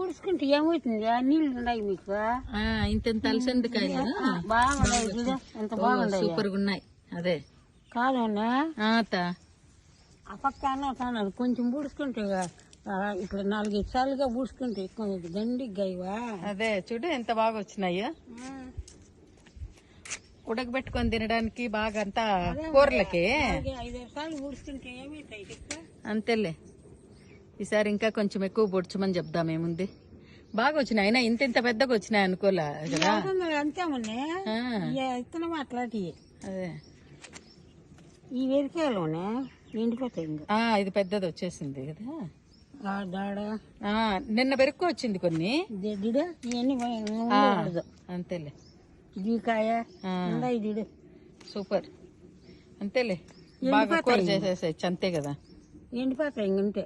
పూడుచుకుంటే ఏమవుతుంది నీళ్ళు ఉన్నాయి మీకు ఇంత అలసందకాయలు బాగున్నాయి చూడ ఎంత బాగున్నాయి సూపర్ గా ఉన్నాయి. అదే కాదు ఆ పక్క అన్నారు కొంచెం పూడుచుకుంటే ఇప్పుడు 4-5 సార్లుగా పూడుచుకుంటే గండిగ్గాయవా. అదే చూడు ఎంత బాగా వచ్చినాయో. ఉడకబెట్టుకొని తినడానికి బాగా అంతా కూరలకి 5-6 సార్లు పూడుచుకుంటే ఏమవుతాయి అంతేలే. ఈసారి ఇంకా కొంచెం ఎక్కువ పొడుచమని చెప్దాం. ఏముంది బాగా వచ్చినాయి. అయినా ఇంత పెద్దగా వచ్చినాయి అనుకోలే కదా. అంతేమన్నా ఇత్తనం అట్లాంటివి. అదే ఈ వేరికాయలోనే ఎండిపోతాయి. ఇది పెద్దది వచ్చేసింది కదా. దాడ నిన్న పెరుక్కు వచ్చింది కొన్ని. అంతేలే. జీకాయ దిడు సూపర్. అంతేలే బాగా కూర చేసేసేయచ్చు. అంతే కదా. ఎండిపోతాయి ఇంకంటే.